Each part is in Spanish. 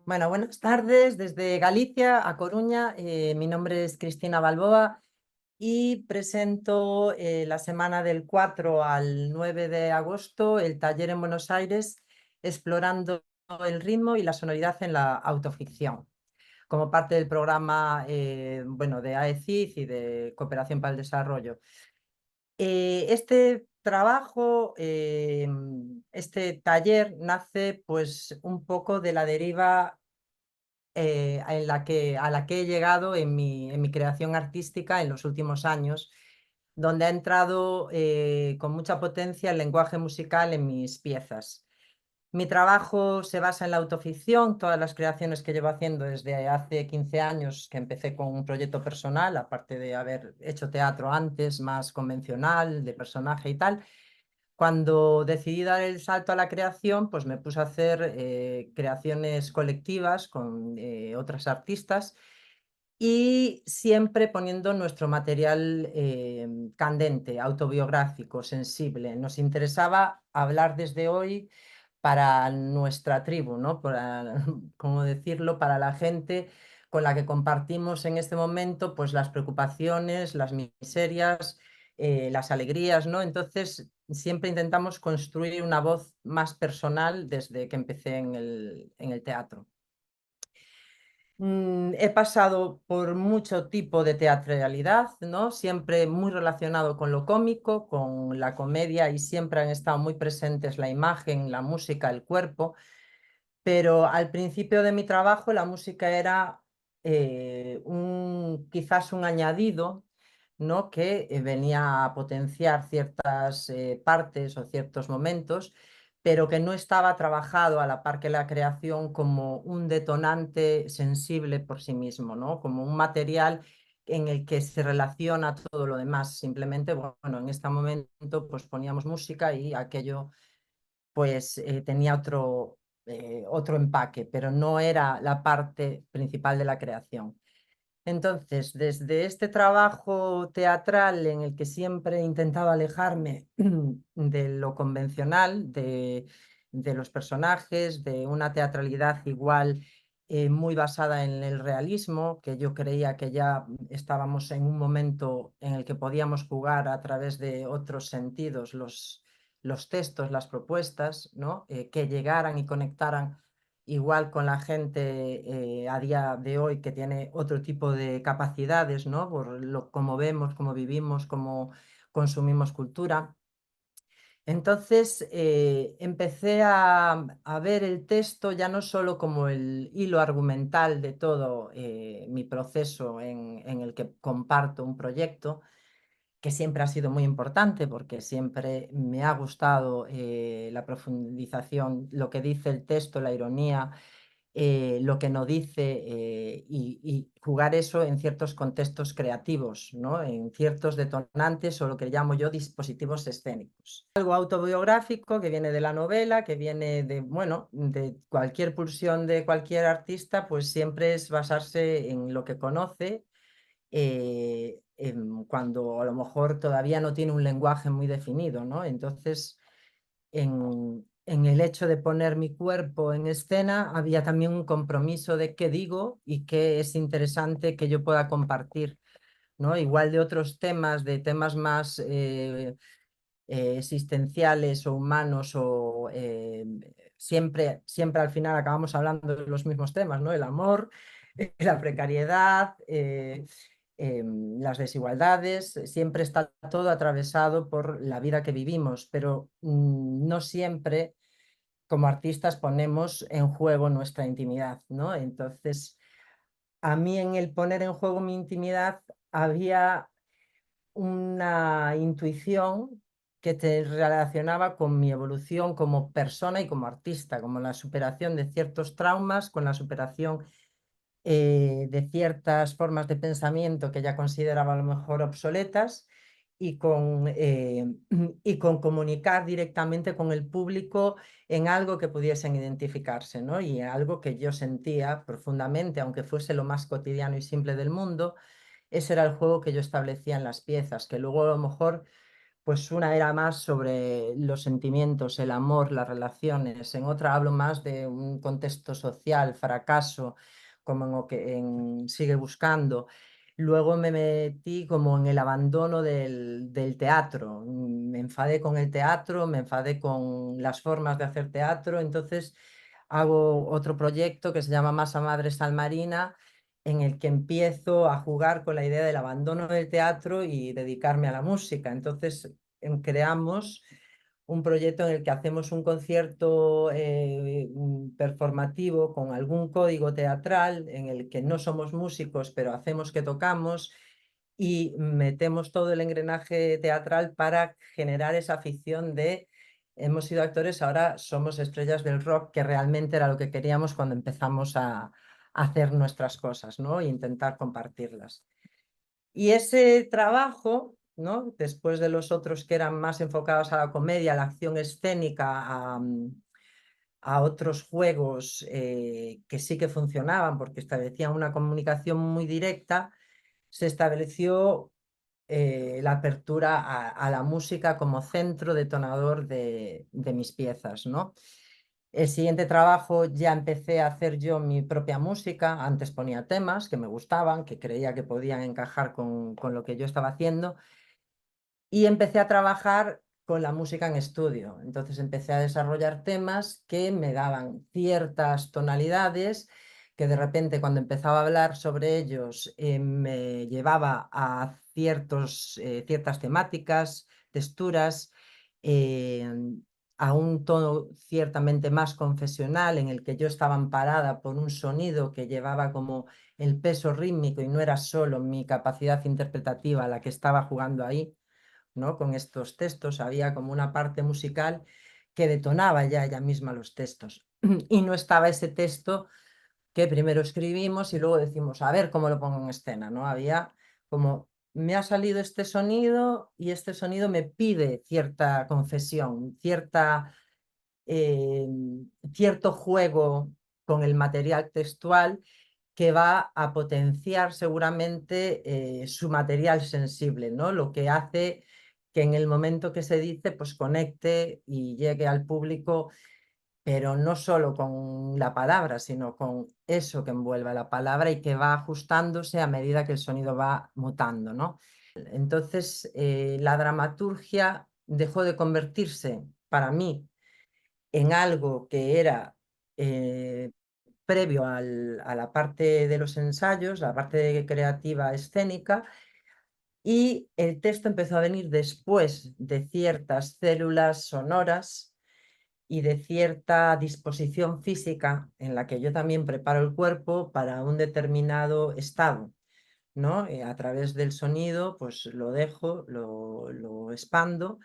Bueno, buenas tardes desde Galicia a Coruña. Mi nombre es Cristina Balboa y presento la semana del 4 al 9 de agosto el taller en Buenos Aires explorando el ritmo y la sonoridad en la autoficción, como parte del programa de AECID y de Cooperación para el Desarrollo. Este trabajo, este taller nace pues un poco de la deriva a la que he llegado en mi creación artística en los últimos años, donde ha entrado con mucha potencia el lenguaje musical en mis piezas. Mi trabajo se basa en la autoficción, todas las creaciones que llevo haciendo desde hace 15 años, que empecé con un proyecto personal, aparte de haber hecho teatro antes, más convencional, de personaje y tal. Cuando decidí dar el salto a la creación, pues me puse a hacer creaciones colectivas con otras artistas y siempre poniendo nuestro material candente, autobiográfico, sensible. Nos interesaba hablar desde hoy para nuestra tribu, ¿no? Para, ¿cómo decirlo? Para la gente con la que compartimos en este momento, pues las preocupaciones, las miserias, las alegrías, ¿no? Entonces, siempre intentamos construir una voz más personal desde que empecé en el teatro. He pasado por mucho tipo de teatralidad, ¿no? Siempre muy relacionado con lo cómico, con la comedia y siempre han estado muy presentes la imagen, la música, el cuerpo, pero al principio de mi trabajo la música era quizás un añadido, ¿no? Que venía a potenciar ciertas partes o ciertos momentos, pero que no estaba trabajado a la par que la creación como un detonante sensible por sí mismo, ¿no? Como un material en el que se relaciona todo lo demás. Simplemente, bueno, en este momento pues poníamos música y aquello pues tenía otro empaque, pero no era la parte principal de la creación. Entonces, desde este trabajo teatral en el que siempre he intentado alejarme de lo convencional, de los personajes, de una teatralidad igual muy basada en el realismo, que yo creía que ya estábamos en un momento en el que podíamos jugar a través de otros sentidos los textos, las propuestas, ¿no? Que llegaran y conectaran igual con la gente a día de hoy que tiene otro tipo de capacidades, ¿no? Por cómo vemos, cómo vivimos, cómo consumimos cultura. Entonces empecé a ver el texto ya no solo como el hilo argumental de todo mi proceso en el que comparto un proyecto, que siempre ha sido muy importante porque siempre me ha gustado la profundización, lo que dice el texto, la ironía, lo que no dice y jugar eso en ciertos contextos creativos, ¿no? En ciertos detonantes o lo que llamo yo dispositivos escénicos. Algo autobiográfico que viene de la novela, que viene de, bueno, de cualquier pulsión de cualquier artista, pues siempre es basarse en lo que conoce cuando a lo mejor todavía no tiene un lenguaje muy definido, ¿no? Entonces, en el hecho de poner mi cuerpo en escena, había también un compromiso de qué digo y qué es interesante que yo pueda compartir, ¿no? Igual de otros temas, de temas más existenciales o humanos o siempre al final acabamos hablando de los mismos temas, ¿no? El amor, la precariedad, las desigualdades, siempre está todo atravesado por la vida que vivimos, pero no siempre como artistas ponemos en juego nuestra intimidad, ¿no? Entonces, a mí en el poner en juego mi intimidad había una intuición que te relacionaba con mi evolución como persona y como artista, como la superación de ciertos traumas, con la superación de ciertas formas de pensamiento que ya consideraba a lo mejor obsoletas y con comunicar directamente con el público en algo que pudiesen identificarse, ¿no? Y algo que yo sentía profundamente, aunque fuese lo más cotidiano y simple del mundo, ese era el juego que yo establecía en las piezas, que luego a lo mejor pues una era más sobre los sentimientos, el amor, las relaciones. En otra hablo más de un contexto social, fracaso, como en, Sigue Buscando. Luego me metí como en el abandono del teatro. Me enfadé con el teatro, me enfadé con las formas de hacer teatro. Entonces hago otro proyecto que se llama Masa Madre Salmarina, en el que empiezo a jugar con la idea del abandono del teatro y dedicarme a la música. Entonces creamos un proyecto en el que hacemos un concierto performativo con algún código teatral, en el que no somos músicos, pero hacemos que tocamos y metemos todo el engranaje teatral para generar esa afición de hemos sido actores, ahora somos estrellas del rock, que realmente era lo que queríamos cuando empezamos a hacer nuestras cosas, ¿no? E intentar compartirlas. Y ese trabajo, ¿no? Después de los otros que eran más enfocados a la comedia, a la acción escénica, a otros juegos que sí que funcionaban porque establecían una comunicación muy directa, se estableció la apertura a la música como centro detonador de mis piezas, ¿no? El siguiente trabajo ya empecé a hacer yo mi propia música. Antes ponía temas que me gustaban, que creía que podían encajar con lo que yo estaba haciendo, y empecé a trabajar con la música en estudio. Entonces empecé a desarrollar temas que me daban ciertas tonalidades, que de repente cuando empezaba a hablar sobre ellos me llevaba a ciertas temáticas, texturas, eh, a un tono ciertamente más confesional, en el que yo estaba amparada por un sonido que llevaba como el peso rítmico y no era solo mi capacidad interpretativa la que estaba jugando ahí, ¿no? Con estos textos había como una parte musical que detonaba ya ella misma los textos. Y no estaba ese texto que primero escribimos y luego decimos, a ver cómo lo pongo en escena, ¿no? Había como, me ha salido este sonido y este sonido me pide cierta confesión, eh, cierto juego con el material textual que va a potenciar seguramente su material sensible, ¿no? Lo que hace que en el momento que se dice, pues conecte y llegue al público, pero no solo con la palabra, sino con eso que envuelve la palabra y que va ajustándose a medida que el sonido va mutando, ¿no? Entonces, la dramaturgia dejó de convertirse para mí en algo que era previo a la parte de los ensayos, la parte creativa escénica, y el texto empezó a venir después de ciertas células sonoras y de cierta disposición física en la que yo también preparo el cuerpo para un determinado estado, ¿no? A través del sonido, pues lo dejo, lo expando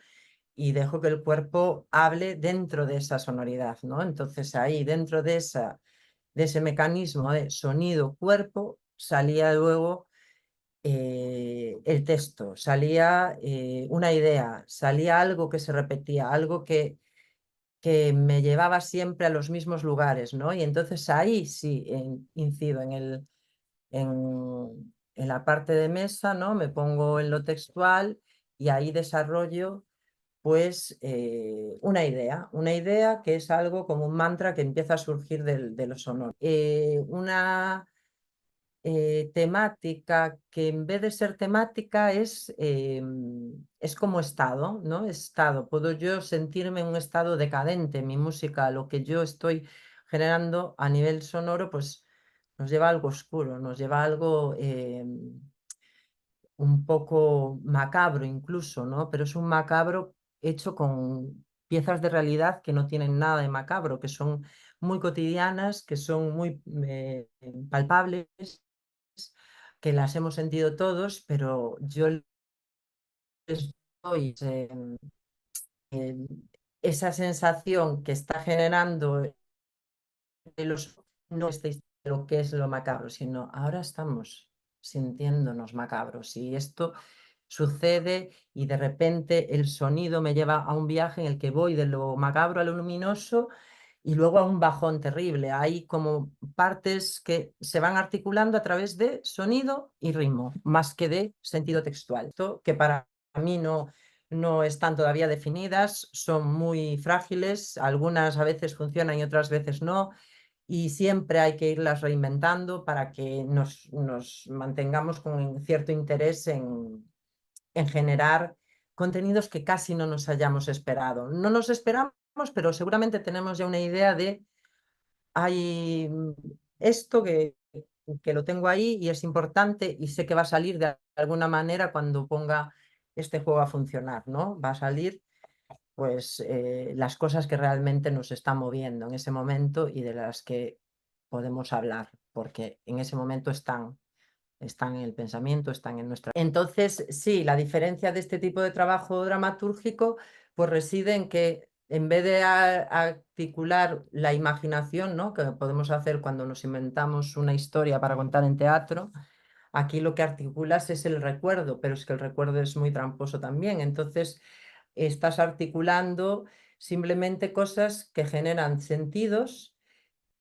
y dejo que el cuerpo hable dentro de esa sonoridad, ¿no? Entonces ahí, dentro de ese mecanismo de sonido-cuerpo, salía luego el texto, salía una idea, salía algo que se repetía, algo que me llevaba siempre a los mismos lugares, ¿no? Y entonces ahí sí incido en la parte de mesa, ¿no? Me pongo en lo textual y ahí desarrollo pues una idea que es algo como un mantra que empieza a surgir de lo sonoro. Una temática que en vez de ser temática es como estado, ¿no? Estado. Puedo yo sentirme en un estado decadente. Mi música, lo que yo estoy generando a nivel sonoro, pues nos lleva a algo oscuro, nos lleva a algo un poco macabro incluso, ¿no? Pero es un macabro hecho con piezas de realidad que no tienen nada de macabro, que son muy cotidianas, que son muy palpables, que las hemos sentido todos, pero yo les doy eh, esa sensación que está generando los, no estáis de lo que es lo macabro, sino ahora estamos sintiéndonos macabros y esto sucede y de repente el sonido me lleva a un viaje en el que voy de lo macabro a lo luminoso y luego a un bajón terrible. Hay como partes que se van articulando a través de sonido y ritmo, más que de sentido textual. Esto que para mí no están todavía definidas, son muy frágiles, algunas a veces funcionan y otras veces no, y siempre hay que irlas reinventando para que nos mantengamos con cierto interés en generar contenidos que casi no nos hayamos esperado. No nos esperamos, pero seguramente tenemos ya una idea de, hay esto que lo tengo ahí y es importante y sé que va a salir de alguna manera cuando ponga este juego a funcionar, ¿no? Va a salir pues las cosas que realmente nos están moviendo en ese momento y de las que podemos hablar, porque en ese momento están en el pensamiento, están en nuestra... Entonces, sí, la diferencia de este tipo de trabajo dramatúrgico pues reside en que en vez de articular la imaginación, ¿no? que podemos hacer cuando nos inventamos una historia para contar en teatro, aquí lo que articulas es el recuerdo, pero es que el recuerdo es muy tramposo también. Entonces, estás articulando simplemente cosas que generan sentidos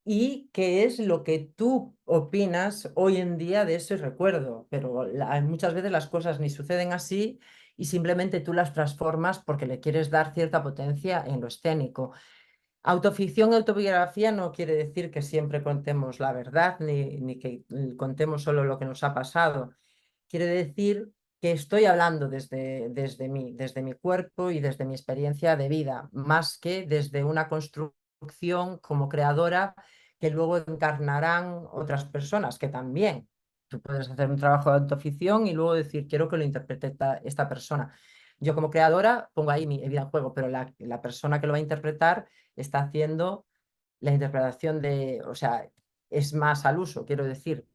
y qué es lo que tú opinas hoy en día de ese recuerdo. Pero muchas veces las cosas ni suceden así y simplemente tú las transformas porque le quieres dar cierta potencia en lo escénico. Autoficción y autobiografía no quiere decir que siempre contemos la verdad ni que contemos solo lo que nos ha pasado. Quiere decir que estoy hablando desde mi cuerpo y desde mi experiencia de vida, más que desde una construcción como creadora que luego encarnarán otras personas, que también. Tú puedes hacer un trabajo de autoficción y luego decir, quiero que lo interprete esta persona. Yo como creadora pongo ahí mi vida en juego, pero la persona que lo va a interpretar está haciendo la interpretación de, o sea, es más al uso, quiero decir.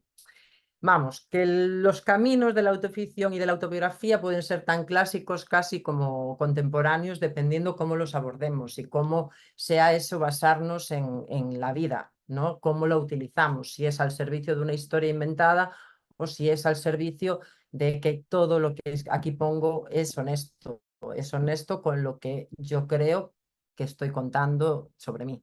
Vamos, que los caminos de la autoficción y de la autobiografía pueden ser tan clásicos casi como contemporáneos, dependiendo cómo los abordemos y cómo sea eso basarnos en la vida, ¿no? Cómo lo utilizamos, si es al servicio de una historia inventada o si es al servicio de que todo lo que aquí pongo es honesto con lo que yo creo que estoy contando sobre mí.